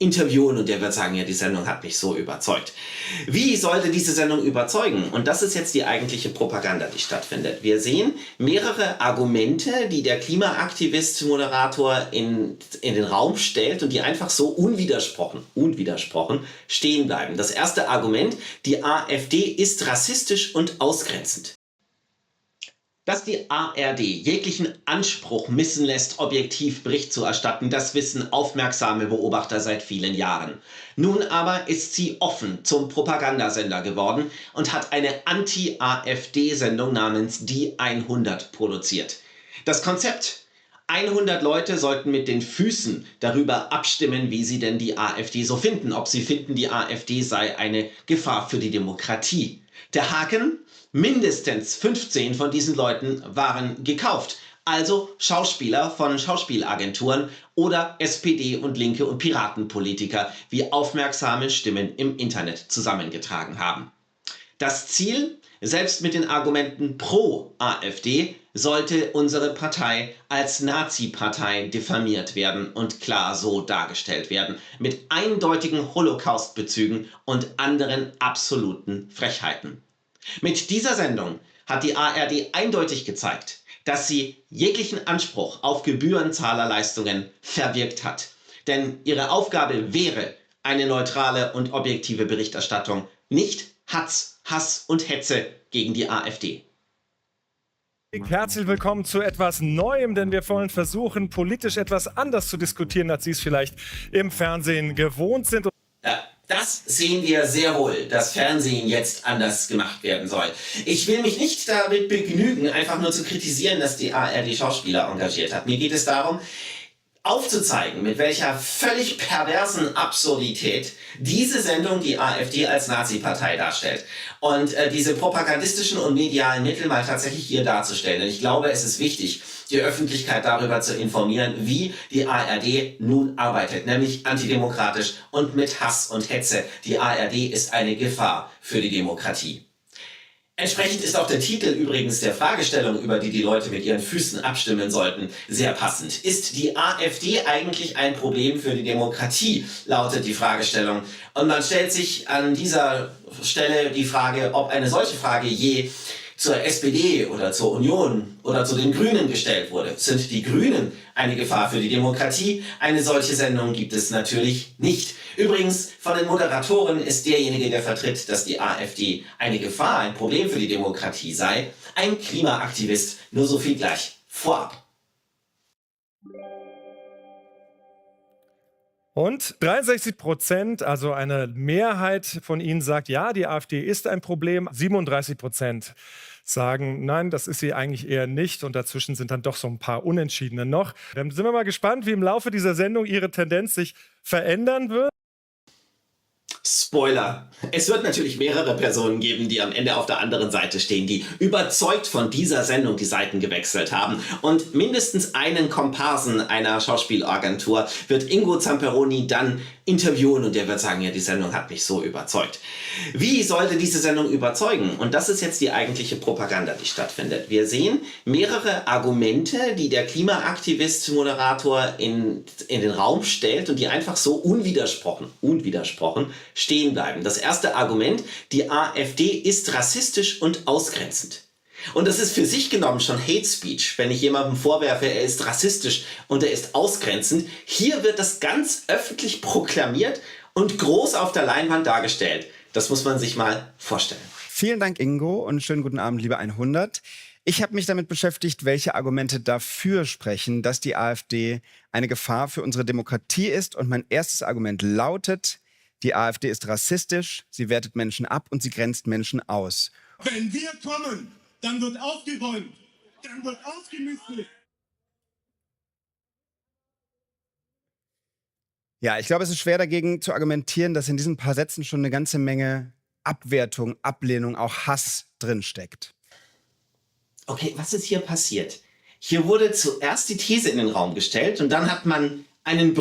interviewen und der wird sagen, ja, die Sendung hat mich so überzeugt. Wie sollte diese Sendung überzeugen? Und das ist jetzt die eigentliche Propaganda, die stattfindet. Wir sehen mehrere Argumente, die der Klimaaktivist-Moderator in den Raum stellt und die einfach so unwidersprochen stehen bleiben. Das erste Argument, die AfD ist rassistisch und ausgrenzend. Dass die ARD jeglichen Anspruch missen lässt, objektiv Bericht zu erstatten, das wissen aufmerksame Beobachter seit vielen Jahren. Nun aber ist sie offen zum Propagandasender geworden und hat eine Anti-AfD-Sendung namens Die 100 produziert. Das Konzept: 100 Leute sollten mit den Füßen darüber abstimmen, wie sie denn die AfD so finden, ob sie finden, die AfD sei eine Gefahr für die Demokratie. Der Haken: mindestens 15 von diesen Leuten waren gekauft, also Schauspieler von Schauspielagenturen oder SPD- und Linke- und Piratenpolitiker, wie aufmerksame Stimmen im Internet zusammengetragen haben. Das Ziel: selbst mit den Argumenten pro AfD sollte unsere Partei als Nazi-Partei diffamiert werden und klar so dargestellt werden, mit eindeutigen Holocaust-Bezügen und anderen absoluten Frechheiten. Mit dieser Sendung hat die ARD eindeutig gezeigt, dass sie jeglichen Anspruch auf Gebührenzahlerleistungen verwirkt hat. Denn ihre Aufgabe wäre eine neutrale und objektive Berichterstattung, nicht Hass und Hetze gegen die AfD. Herzlich willkommen zu etwas Neuem, denn wir wollen versuchen, politisch etwas anders zu diskutieren, als Sie es vielleicht im Fernsehen gewohnt sind. Das sehen wir sehr wohl, dass Fernsehen jetzt anders gemacht werden soll. Ich will mich nicht damit begnügen, einfach nur zu kritisieren, dass die ARD Schauspieler engagiert hat. Mir geht es darum, aufzuzeigen, mit welcher völlig perversen Absurdität diese Sendung die AfD als Nazi-Partei darstellt. Und diese propagandistischen und medialen Mittel mal tatsächlich hier darzustellen. Denn ich glaube, es ist wichtig, die Öffentlichkeit darüber zu informieren, wie die ARD nun arbeitet, nämlich antidemokratisch und mit Hass und Hetze. Die ARD ist eine Gefahr für die Demokratie. Entsprechend ist auch der Titel übrigens der Fragestellung, über die Leute mit ihren Füßen abstimmen sollten, sehr passend. Ist die AfD eigentlich ein Problem für die Demokratie, lautet die Fragestellung. Und man stellt sich an dieser Stelle die Frage, ob eine solche Frage je zur SPD oder zur Union oder zu den Grünen gestellt wurde. Sind die Grünen eine Gefahr für die Demokratie? Eine solche Sendung gibt es natürlich nicht. Übrigens, von den Moderatoren ist derjenige, der vertritt, dass die AfD eine Gefahr, ein Problem für die Demokratie sei, ein Klimaaktivist. Nur so viel gleich vorab. Und 63%, also eine Mehrheit von Ihnen sagt, ja, die AfD ist ein Problem. 37% sagen, nein, das ist sie eigentlich eher nicht. Und dazwischen sind dann doch so ein paar Unentschiedene noch. Dann sind wir mal gespannt, wie im Laufe dieser Sendung Ihre Tendenz sich verändern wird. Spoiler. Es wird natürlich mehrere Personen geben, die am Ende auf der anderen Seite stehen, die überzeugt von dieser Sendung die Seiten gewechselt haben. Und mindestens einen Komparsen einer Schauspielagentur wird Ingo Zamperoni dann interviewen und der wird sagen, ja, die Sendung hat mich so überzeugt. Wie sollte diese Sendung überzeugen? Und das ist jetzt die eigentliche Propaganda, die stattfindet. Wir sehen mehrere Argumente, die der Klimaaktivist-Moderator in den Raum stellt und die einfach so unwidersprochen stehen bleiben. Das erste Argument, die AfD ist rassistisch und ausgrenzend. Und das ist für sich genommen schon Hate Speech, wenn ich jemandem vorwerfe, er ist rassistisch und er ist ausgrenzend. Hier wird das ganz öffentlich proklamiert und groß auf der Leinwand dargestellt. Das muss man sich mal vorstellen. Vielen Dank, Ingo, und schönen guten Abend, liebe 100. Ich habe mich damit beschäftigt, welche Argumente dafür sprechen, dass die AfD eine Gefahr für unsere Demokratie ist. Und mein erstes Argument lautet: Die AfD ist rassistisch, sie wertet Menschen ab und sie grenzt Menschen aus. Wenn wir kommen, dann wird aufgeräumt, dann wird ausgemistet. Ja, ich glaube, es ist schwer dagegen zu argumentieren, dass in diesen paar Sätzen schon eine ganze Menge Abwertung, Ablehnung, auch Hass drinsteckt. Okay, was ist hier passiert? Hier wurde zuerst die These in den Raum gestellt und dann hat man einen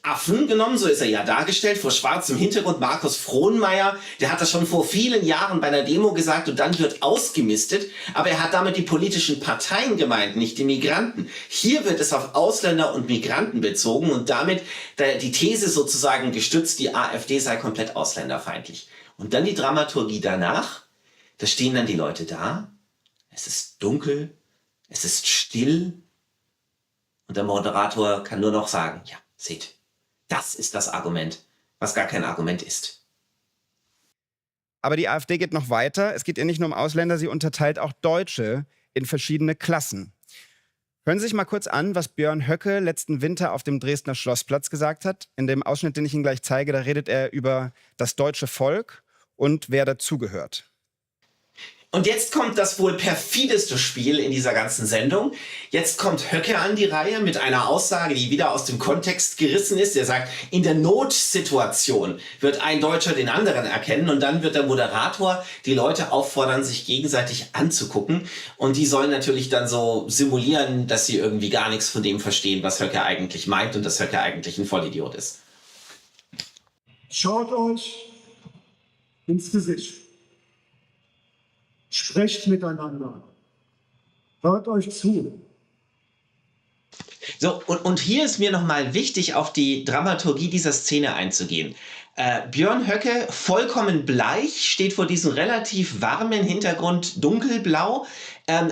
Affen genommen, so ist er ja dargestellt, vor schwarzem Hintergrund. Markus Frohnmeier, der hat das schon vor vielen Jahren bei einer Demo gesagt und dann wird ausgemistet. Aber er hat damit die politischen Parteien gemeint, nicht die Migranten. Hier wird es auf Ausländer und Migranten bezogen und damit die These sozusagen gestützt, die AfD sei komplett ausländerfeindlich. Und dann die Dramaturgie danach, da stehen dann die Leute da, es ist dunkel, es ist still und der Moderator kann nur noch sagen, ja, seht, das ist das Argument, was gar kein Argument ist. Aber die AfD geht noch weiter. Es geht ihr nicht nur um Ausländer, sie unterteilt auch Deutsche in verschiedene Klassen. Hören Sie sich mal kurz an, was Björn Höcke letzten Winter auf dem Dresdner Schlossplatz gesagt hat. In dem Ausschnitt, den ich Ihnen gleich zeige, da redet er über das deutsche Volk und wer dazugehört. Und jetzt kommt das wohl perfideste Spiel in dieser ganzen Sendung. Jetzt kommt Höcke an die Reihe mit einer Aussage, die wieder aus dem Kontext gerissen ist. Er sagt, in der Notsituation wird ein Deutscher den anderen erkennen und dann wird der Moderator die Leute auffordern, sich gegenseitig anzugucken. Und die sollen natürlich dann so simulieren, dass sie irgendwie gar nichts von dem verstehen, was Höcke eigentlich meint und dass Höcke eigentlich ein Vollidiot ist. Schaut euch ins Gesicht. Sprecht miteinander. Hört euch zu. So, und hier ist mir nochmal wichtig, auf die Dramaturgie dieser Szene einzugehen. Björn Höcke, vollkommen bleich, steht vor diesem relativ warmen Hintergrund dunkelblau.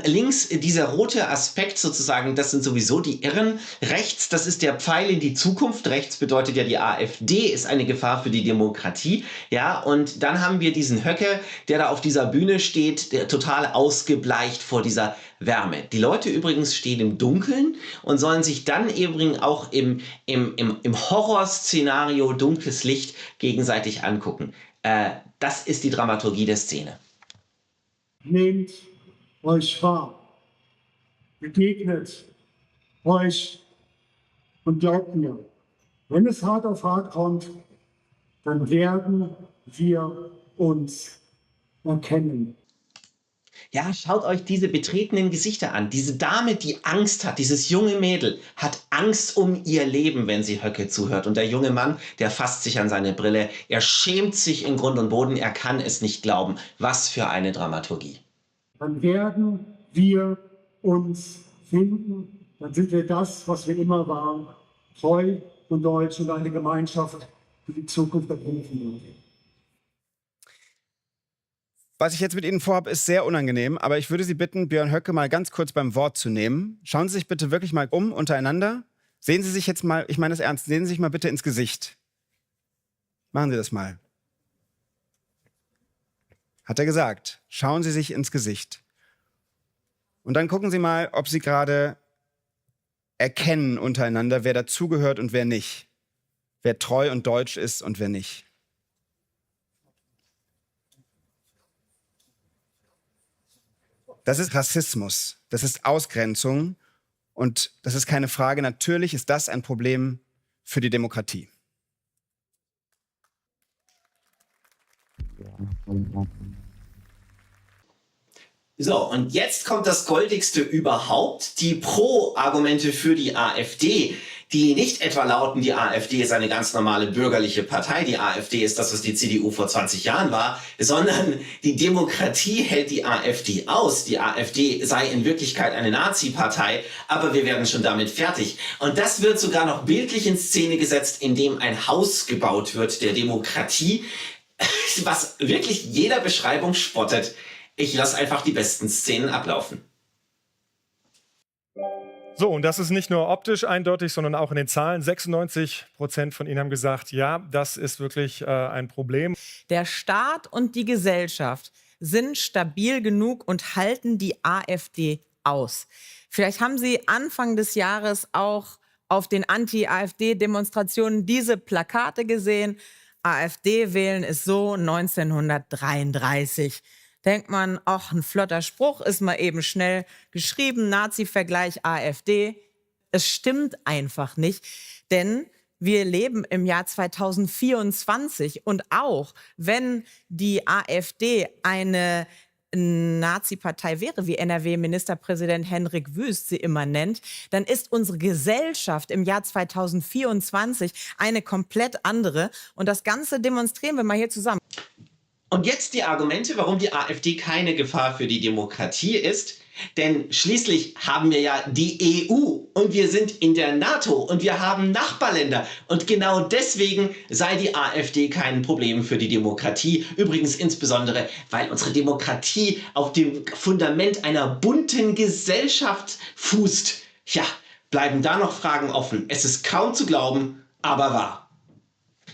Links dieser rote Aspekt sozusagen, das sind sowieso die Irren. Rechts, das ist der Pfeil in die Zukunft. Rechts bedeutet ja, die AfD ist eine Gefahr für die Demokratie. Ja, und dann haben wir diesen Höcke, der da auf dieser Bühne steht, der total ausgebleicht vor dieser Wärme. Die Leute übrigens stehen im Dunkeln und sollen sich dann übrigens auch im Horrorszenario dunkles Licht gegenseitig angucken. Das ist die Dramaturgie der Szene. Nehmt euch wahr. Begegnet euch und glaubt mir, wenn es hart auf hart kommt, dann werden wir uns erkennen. Ja, schaut euch diese betretenen Gesichter an. Diese Dame, die Angst hat, dieses junge Mädel, hat Angst um ihr Leben, wenn sie Höcke zuhört. Und der junge Mann, der fasst sich an seine Brille. Er schämt sich in Grund und Boden. Er kann es nicht glauben. Was für eine Dramaturgie. Dann werden wir uns finden. Dann sind wir das, was wir immer waren. Treu und deutsch und eine Gemeinschaft für die Zukunft der Bundesrepublik. Was ich jetzt mit Ihnen vorhabe, ist sehr unangenehm, aber ich würde Sie bitten, Björn Höcke mal ganz kurz beim Wort zu nehmen. Schauen Sie sich bitte wirklich mal um untereinander. Sehen Sie sich jetzt mal, ich meine das ernst, sehen Sie sich mal bitte ins Gesicht. Machen Sie das mal. Hat er gesagt. Schauen Sie sich ins Gesicht. Und dann gucken Sie mal, ob Sie gerade erkennen untereinander, wer dazugehört und wer nicht. Wer treu und deutsch ist und wer nicht. Das ist Rassismus, das ist Ausgrenzung und das ist keine Frage. Natürlich ist das ein Problem für die Demokratie. So, und jetzt kommt das Goldigste überhaupt. Die Pro-Argumente für die AfD, die nicht etwa lauten, die AfD ist eine ganz normale bürgerliche Partei, die AfD ist das, was die CDU vor 20 Jahren war, sondern die Demokratie hält die AfD aus. Die AfD sei in Wirklichkeit eine Nazi-Partei, aber wir werden schon damit fertig. Und das wird sogar noch bildlich in Szene gesetzt, indem ein Haus gebaut wird der Demokratie, was wirklich jeder Beschreibung spottet. Ich lasse einfach die besten Szenen ablaufen. So, und das ist nicht nur optisch eindeutig, sondern auch in den Zahlen. 96% von Ihnen haben gesagt, ja, das ist wirklich ein Problem. Der Staat und die Gesellschaft sind stabil genug und halten die AfD aus. Vielleicht haben Sie Anfang des Jahres auch auf den Anti-AfD-Demonstrationen diese Plakate gesehen. AfD wählen ist so 1933. Denkt man, ach, ein flotter Spruch, ist mal eben schnell geschrieben, Nazi-Vergleich AfD. Es stimmt einfach nicht, denn wir leben im Jahr 2024 und auch wenn die AfD eine Nazi-Partei wäre, wie NRW-Ministerpräsident Henrik Wüst sie immer nennt, dann ist unsere Gesellschaft im Jahr 2024 eine komplett andere. Und das Ganze demonstrieren wir mal hier zusammen. Und jetzt die Argumente, warum die AfD keine Gefahr für die Demokratie ist. Denn schließlich haben wir ja die EU und wir sind in der NATO und wir haben Nachbarländer. Und genau deswegen sei die AfD kein Problem für die Demokratie. Übrigens insbesondere, weil unsere Demokratie auf dem Fundament einer bunten Gesellschaft fußt. Ja, bleiben da noch Fragen offen. Es ist kaum zu glauben, aber wahr.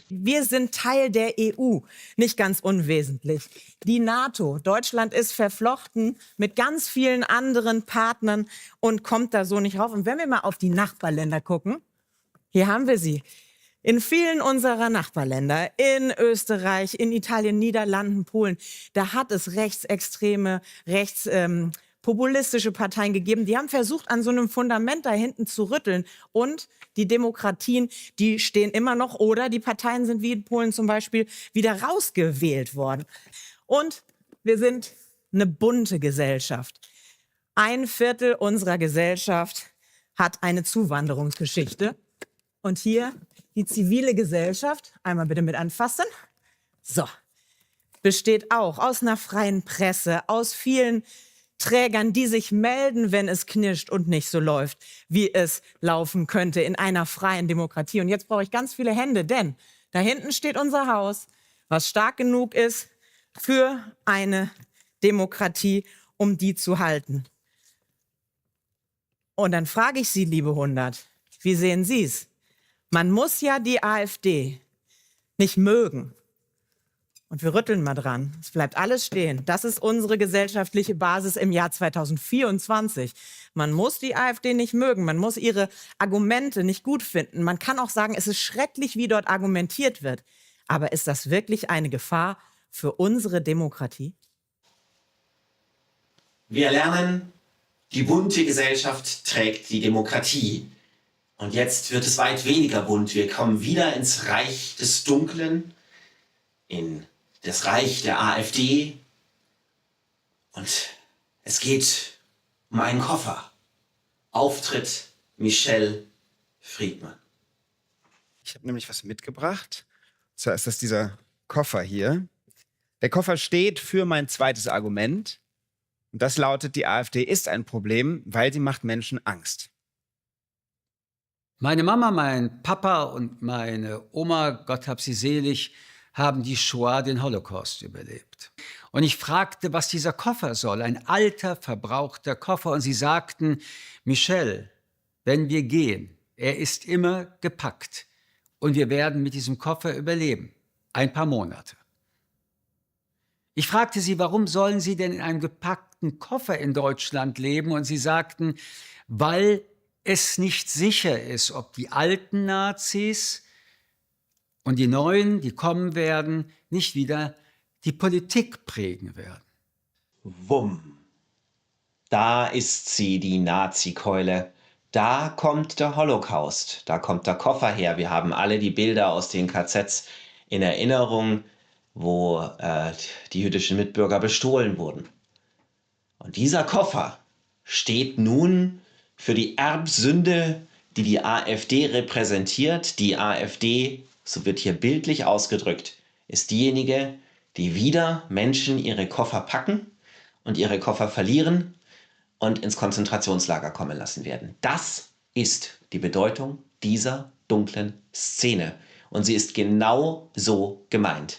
Wir sind Teil der EU, nicht ganz unwesentlich. Die NATO, Deutschland ist verflochten mit ganz vielen anderen Partnern und kommt da so nicht rauf. Und wenn wir mal auf die Nachbarländer gucken, hier haben wir sie. In vielen unserer Nachbarländer, in Österreich, in Italien, Niederlanden, Polen, da hat es rechtsextreme, populistische Parteien gegeben, die haben versucht, an so einem Fundament da hinten zu rütteln. Und die Demokratien, die stehen immer noch, oder die Parteien sind wie in Polen zum Beispiel wieder rausgewählt worden. Und wir sind eine bunte Gesellschaft. 1/4 unserer Gesellschaft hat eine Zuwanderungsgeschichte. Und hier die zivile Gesellschaft, einmal bitte mit anfassen. So, besteht auch aus einer freien Presse, aus vielen Trägern, die sich melden, wenn es knirscht und nicht so läuft, wie es laufen könnte in einer freien Demokratie. Und jetzt brauche ich ganz viele Hände, denn da hinten steht unser Haus, was stark genug ist für eine Demokratie, um die zu halten. Und dann frage ich Sie, liebe 100, wie sehen Sie es? Man muss ja die AfD nicht mögen. Und wir rütteln mal dran. Es bleibt alles stehen. Das ist unsere gesellschaftliche Basis im Jahr 2024. Man muss die AfD nicht mögen. Man muss ihre Argumente nicht gut finden. Man kann auch sagen, es ist schrecklich, wie dort argumentiert wird. Aber ist das wirklich eine Gefahr für unsere Demokratie? Wir lernen, die bunte Gesellschaft trägt die Demokratie. Und jetzt wird es weit weniger bunt. Wir kommen wieder ins Reich des Dunklen, in das Reich der AfD. Und es geht um einen Koffer. Auftritt Michelle Friedmann. Ich habe nämlich was mitgebracht. Zwar ist das dieser Koffer hier. Der Koffer steht für mein zweites Argument. Und das lautet, die AfD ist ein Problem, weil sie macht Menschen Angst. Meine Mama, mein Papa und meine Oma, Gott hab sie selig, haben die Shoah, den Holocaust, überlebt. Und ich fragte, was dieser Koffer soll, ein alter, verbrauchter Koffer. Und sie sagten, Michelle, wenn wir gehen, er ist immer gepackt. Und wir werden mit diesem Koffer überleben. Ein paar Monate. Ich fragte sie, warum sollen sie denn in einem gepackten Koffer in Deutschland leben? Und sie sagten, weil es nicht sicher ist, ob die alten Nazis und die Neuen, die kommen werden, nicht wieder die Politik prägen werden. Wumm. Da ist sie, die Nazi-Keule. Da kommt der Holocaust. Da kommt der Koffer her. Wir haben alle die Bilder aus den KZs in Erinnerung, wo die jüdischen Mitbürger bestohlen wurden. Und dieser Koffer steht nun für die Erbsünde, die die AfD repräsentiert. Die AfD, so wird hier bildlich ausgedrückt, ist diejenige, die wieder Menschen ihre Koffer packen und ihre Koffer verlieren und ins Konzentrationslager kommen lassen werden. Das ist die Bedeutung dieser dunklen Szene. Und sie ist genau so gemeint.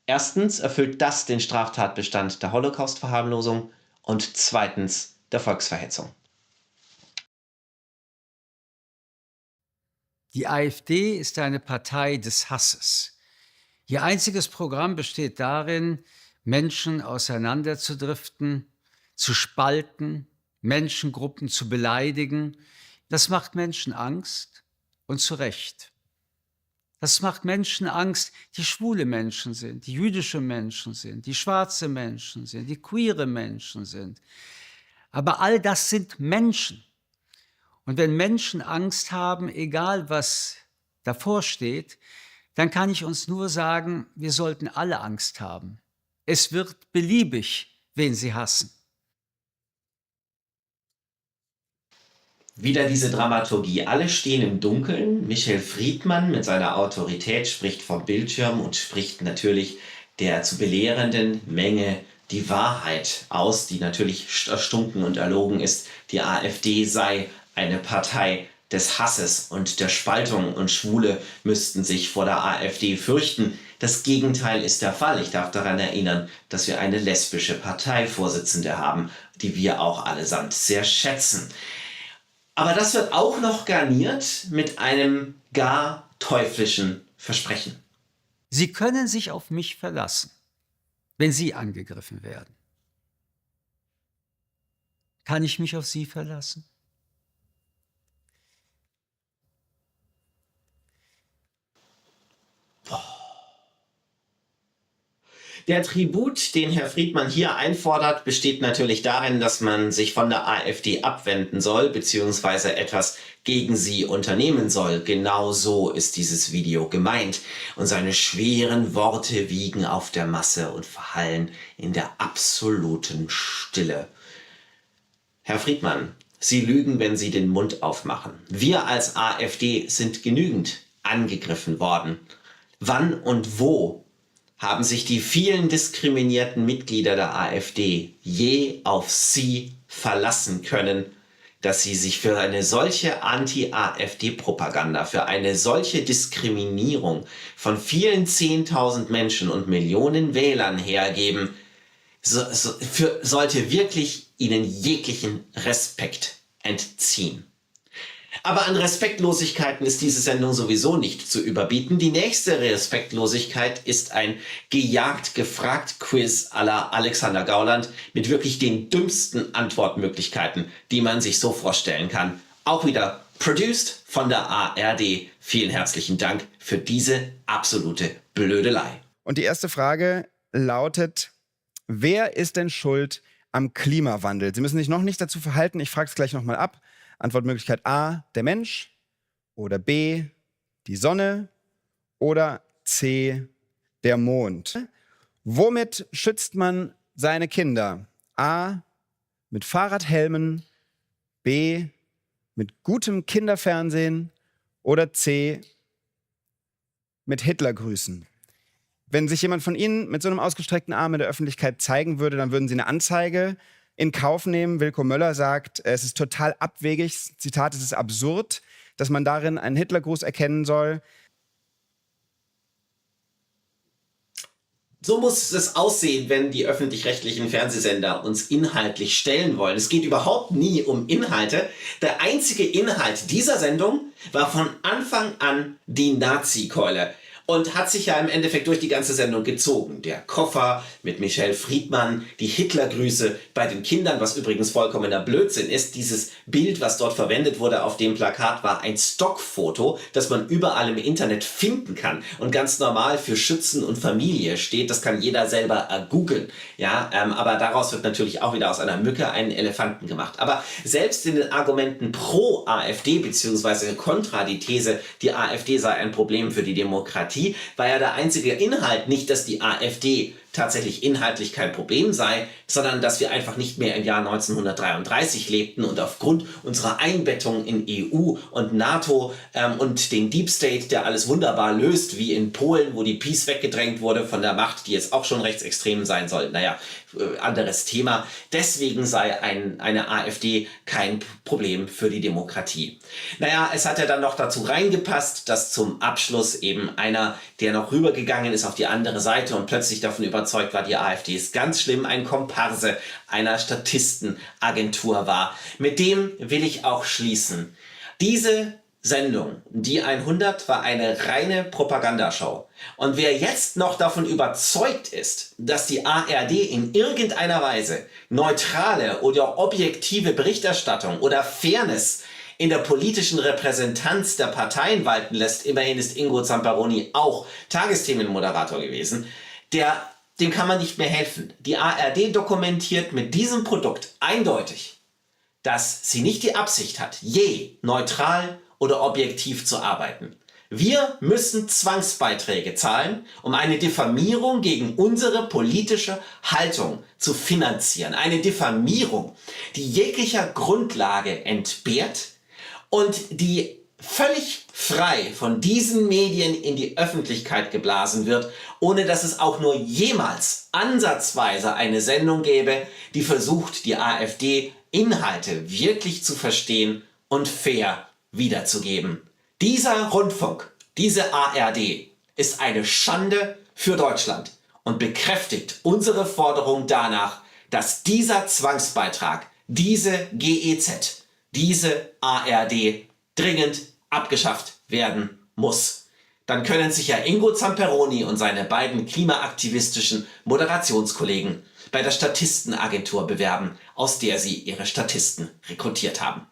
Erstens erfüllt das den Straftatbestand der Holocaust-Verharmlosung und zweitens der Volksverhetzung. Die AfD ist eine Partei des Hasses. Ihr einziges Programm besteht darin, Menschen auseinanderzudriften, zu spalten, Menschengruppen zu beleidigen. Das macht Menschen Angst und zu Recht. Das macht Menschen Angst, die schwule Menschen sind, die jüdische Menschen sind, die schwarze Menschen sind, die queere Menschen sind. Aber all das sind Menschen. Und wenn Menschen Angst haben, egal was davor steht, dann kann ich uns nur sagen, wir sollten alle Angst haben. Es wird beliebig wen sie hassen. Wieder diese Dramaturgie. Alle stehen im Dunkeln. Michel Friedmann mit seiner Autorität spricht vom Bildschirm und spricht natürlich der zu belehrenden Menge die Wahrheit aus, die natürlich erstunken und erlogen ist. Die AfD sei eine Partei des Hasses und der Spaltung und Schwule müssten sich vor der AfD fürchten. Das Gegenteil ist der Fall. Ich darf daran erinnern, dass wir eine lesbische Parteivorsitzende haben, die wir auch allesamt sehr schätzen. Aber das wird auch noch garniert mit einem gar teuflischen Versprechen. Sie können sich auf mich verlassen, wenn Sie angegriffen werden. Kann ich mich auf Sie verlassen? Der Tribut, den Herr Friedmann hier einfordert, besteht natürlich darin, dass man sich von der AfD abwenden soll, beziehungsweise etwas gegen sie unternehmen soll. Genau so ist dieses Video gemeint. Und seine schweren Worte wiegen auf der Masse und verhallen in der absoluten Stille. Herr Friedmann, Sie lügen, wenn Sie den Mund aufmachen. Wir als AfD sind genügend angegriffen worden. Wann und wo haben sich die vielen diskriminierten Mitglieder der AfD je auf Sie verlassen können, dass sie sich für eine solche Anti-AfD-Propaganda, für eine solche Diskriminierung von vielen 10.000 Menschen und Millionen Wählern hergeben, sollte wirklich ihnen jeglichen Respekt entziehen. Aber an Respektlosigkeiten ist diese Sendung sowieso nicht zu überbieten. Die nächste Respektlosigkeit ist ein Gejagt-Gefragt-Quiz à la Alexander Gauland mit wirklich den dümmsten Antwortmöglichkeiten, die man sich so vorstellen kann. Auch wieder produced von der ARD. Vielen herzlichen Dank für diese absolute Blödelei. Und die erste Frage lautet: Wer ist denn schuld am Klimawandel? Sie müssen sich noch nicht dazu verhalten. Ich frage es gleich nochmal ab. Antwortmöglichkeit A, der Mensch, oder B, die Sonne, oder C, der Mond. Womit schützt man seine Kinder? A, mit Fahrradhelmen, B, mit gutem Kinderfernsehen, oder C, mit Hitlergrüßen. Wenn sich jemand von Ihnen mit so einem ausgestreckten Arm in der Öffentlichkeit zeigen würde, dann würden Sie eine Anzeige in Kauf nehmen. Wilko Möller sagt, es ist total abwegig, Zitat, es ist absurd, dass man darin einen Hitlergruß erkennen soll. So muss es aussehen, wenn die öffentlich-rechtlichen Fernsehsender uns inhaltlich stellen wollen. Es geht überhaupt nie um Inhalte. Der einzige Inhalt dieser Sendung war von Anfang an die Nazi-Keule. Und hat sich ja im Endeffekt durch die ganze Sendung gezogen. Der Koffer mit Michel Friedmann, die Hitlergrüße bei den Kindern, was übrigens vollkommener Blödsinn ist. Dieses Bild, was dort verwendet wurde auf dem Plakat, war ein Stockfoto, das man überall im Internet finden kann und ganz normal für Schützen und Familie steht. Das kann jeder selber googeln. Ja, aber daraus wird natürlich auch wieder aus einer Mücke einen Elefanten gemacht. Aber selbst in den Argumenten pro AfD bzw. kontra die These, die AfD sei ein Problem für die Demokratie, war ja der einzige Inhalt nicht, dass die AfD tatsächlich inhaltlich kein Problem sei, sondern dass wir einfach nicht mehr im Jahr 1933 lebten und aufgrund unserer Einbettung in EU und NATO und den Deep State, der alles wunderbar löst, wie in Polen, wo die Peace weggedrängt wurde von der Macht, die jetzt auch schon rechtsextrem sein soll. Naja, anderes Thema. Deswegen sei eine AfD kein Problem für die Demokratie. Naja, es hat ja dann noch dazu reingepasst, dass zum Abschluss eben einer, der noch rübergegangen ist auf die andere Seite und plötzlich davon überzeugt war, die AfD ist ganz schlimm, ein Komparse einer Statistenagentur war. Mit dem will ich auch schließen. Diese Sendung, die 100, war eine reine Propagandashow. Und wer jetzt noch davon überzeugt ist, dass die ARD in irgendeiner Weise neutrale oder objektive Berichterstattung oder Fairness in der politischen Repräsentanz der Parteien walten lässt, immerhin ist Ingo Zamparoni auch Tagesthemenmoderator gewesen, dem kann man nicht mehr helfen. Die ARD dokumentiert mit diesem Produkt eindeutig, dass sie nicht die Absicht hat, je neutral oder objektiv zu arbeiten. Wir müssen Zwangsbeiträge zahlen, um eine Diffamierung gegen unsere politische Haltung zu finanzieren. Eine Diffamierung, die jeglicher Grundlage entbehrt und die völlig frei von diesen Medien in die Öffentlichkeit geblasen wird, ohne dass es auch nur jemals ansatzweise eine Sendung gäbe, die versucht, die AfD-Inhalte wirklich zu verstehen und fair wiederzugeben. Dieser Rundfunk, diese ARD, ist eine Schande für Deutschland und bekräftigt unsere Forderung danach, dass dieser Zwangsbeitrag, diese GEZ, diese ARD dringend abgeschafft werden muss. Dann können sich ja Ingo Zamperoni und seine beiden klimaaktivistischen Moderationskollegen bei der Statistenagentur bewerben, aus der sie ihre Statisten rekrutiert haben.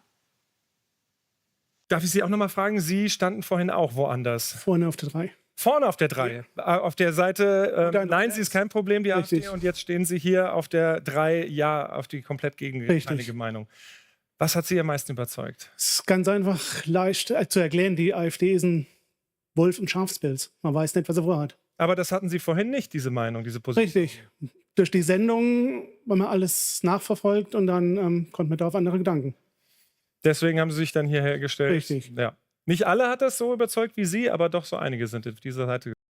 Darf ich Sie auch noch mal fragen? Sie standen vorhin auch woanders. Vorne auf der 3. Vorne auf der 3. Auf der Seite, Dann nein, sie ist kein Problem, die Richtig. AfD. Und jetzt stehen Sie hier auf der 3, ja, auf die komplett gegenteilige Meinung. Was hat Sie am meisten überzeugt? Es ist ganz einfach leicht zu erklären. Die AfD ist ein Wolf- und Schafspelz. Man weiß nicht, was er vorhat. Aber das hatten Sie vorhin nicht, diese Meinung, diese Position. Richtig. Durch die Sendung, wenn man alles nachverfolgt und dann kommt man da auf andere Gedanken. Deswegen haben Sie sich dann hierher gestellt. Richtig. Ja. Nicht alle hat das so überzeugt wie Sie, aber doch so einige sind auf dieser Seite.